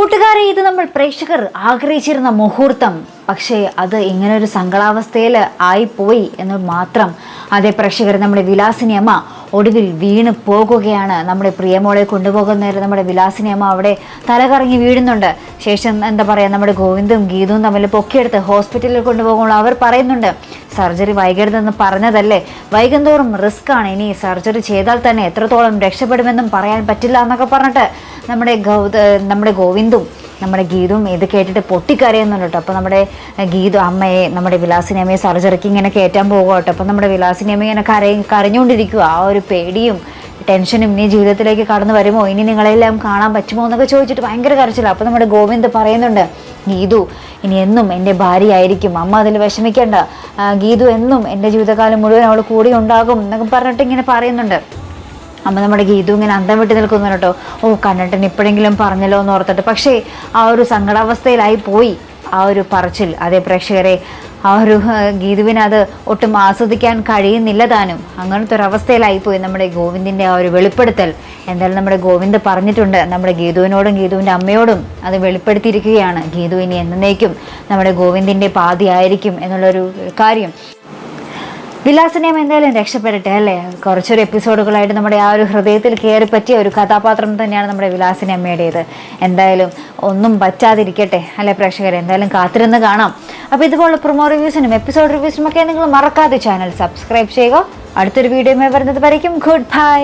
കൂട്ടുകാരെ, ഇത് നമ്മൾ പ്രേക്ഷകർ ആഗ്രഹിച്ചിരുന്ന മുഹൂർത്തം, പക്ഷേ അത് ഇങ്ങനൊരു സങ്കടാവസ്ഥയിൽ ആയിപ്പോയി എന്ന് മാത്രം. അതേ പ്രേക്ഷകർ, നമ്മുടെ വിലാസിനി അമ്മ ഒടുവിൽ വീണ് പോകുകയാണ്. നമ്മുടെ പ്രിയമോളെ കൊണ്ടുപോകുന്ന നേരം നമ്മുടെ വിലാസിനി അമ്മ അവിടെ തലകറങ്ങി വീഴുന്നുണ്ട്. ശേഷം എന്താ പറയുക, നമ്മുടെ ഗോവിന്ദും ഗീതവും തമ്മിൽ പൊക്കിയെടുത്ത് ഹോസ്പിറ്റലിൽ കൊണ്ടുപോകുമ്പോൾ അവർ പറയുന്നുണ്ട്, സർജറി വൈകരുതെന്ന് പറഞ്ഞതല്ലേ, വൈകുന്തോറും റിസ്ക് ആണ്, ഇനി സർജറി ചെയ്താൽ തന്നെ എത്രത്തോളം രക്ഷപ്പെടുമെന്നും പറയാൻ പറ്റില്ല എന്നൊക്കെ പറഞ്ഞിട്ട് നമ്മുടെ ഗോവിന്ദും നമ്മുടെ ഗീതും ഇത് കേട്ടിട്ട് പൊട്ടിക്കരയുന്നുണ്ട് കേട്ടോ. അപ്പോൾ നമ്മുടെ ഗീതു അമ്മയെ, നമ്മുടെ വിലാസിനി അമ്മയെ സർജറിക്ക് ഇങ്ങനെ കയറ്റാൻ പോകുക കേട്ടോ. അപ്പം നമ്മുടെ വിലാസിനി അമ്മ ഇങ്ങനെ കരഞ്ഞുകൊണ്ടിരിക്കുക. ആ ഒരു പേടിയും ടെൻഷനും ഇനി ജീവിതത്തിലേക്ക് കടന്നു വരുമോ, ഇനി നിങ്ങളെല്ലാം കാണാൻ പറ്റുമോ എന്നൊക്കെ ചോദിച്ചിട്ട് ഭയങ്കര കരച്ചില്ല. അപ്പോൾ നമ്മുടെ ഗോവിന്ദ് പറയുന്നുണ്ട്, ഗീതു ഇനി എന്നും എൻ്റെ ഭാര്യയായിരിക്കും, അമ്മ അതിൽ വിഷമിക്കേണ്ട, ഗീതു എന്നും എൻ്റെ ജീവിതകാലം മുഴുവൻ അവൾ കൂടി ഉണ്ടാകും എന്നൊക്കെ പറഞ്ഞിട്ട് ഇങ്ങനെ പറയുന്നുണ്ട്. അമ്മ നമ്മുടെ ഗീതു ഇങ്ങനെ അന്തം വിട്ട് നിൽക്കുന്നു കേട്ടോ. കണ്ടിട്ടിന് ഇപ്പോഴെങ്കിലും പറഞ്ഞല്ലോ എന്ന് ഓർത്തിട്ട്. പക്ഷേ ആ ഒരു സങ്കടാവസ്ഥയിലായി പോയി ആ ഒരു പറച്ചിൽ. അതേ പ്രേക്ഷകരെ, ആ ഒരു ഗീതുവിന് അത് ഒട്ടും ആസ്വദിക്കാൻ കഴിയുന്നില്ല താനും. അങ്ങനത്തെ ഒരു അവസ്ഥയിലായിപ്പോയി നമ്മുടെ ഗോവിന്ദിൻ്റെ ആ ഒരു വെളിപ്പെടുത്തൽ. എന്തായാലും നമ്മുടെ ഗോവിന്ദ് പറഞ്ഞിട്ടുണ്ട് നമ്മുടെ ഗീതുവിനോടും ഗീതുവിൻ്റെ അമ്മയോടും അത് വെളിപ്പെടുത്തിയിരിക്കുകയാണ്. ഗീതു ഇനി എന്നേക്കും നമ്മുടെ ഗോവിന്ദിൻ്റെ പാതിയായിരിക്കും എന്നുള്ളൊരു കാര്യം. വിലാസിനിയം എന്തായാലും രക്ഷപ്പെടട്ടെ അല്ലേ. കുറച്ചൊരു എപ്പിസോഡുകളായിട്ട് നമ്മുടെ ആ ഒരു ഹൃദയത്തിൽ കയറി പറ്റിയ ഒരു കഥാപാത്രം തന്നെയാണ് നമ്മുടെ വിലാസിനി അമ്മയുടേത്. എന്തായാലും ഒന്നും പറ്റാതിരിക്കട്ടെ അല്ലേ പ്രേക്ഷകരെ. എന്തായാലും കാത്തിരുന്ന് കാണാം. അപ്പോൾ ഇതുപോലുള്ള പ്രൊമോ റിവ്യൂസിനും എപ്പിസോഡ് റിവ്യൂസിനും ഒക്കെ നിങ്ങൾ മറക്കാതെ ചാനൽ സബ്സ്ക്രൈബ് ചെയ്യുക. അടുത്തൊരു വീഡിയോയുമായി വരുന്നത് വരയ്ക്കും ഗുഡ് ബൈ.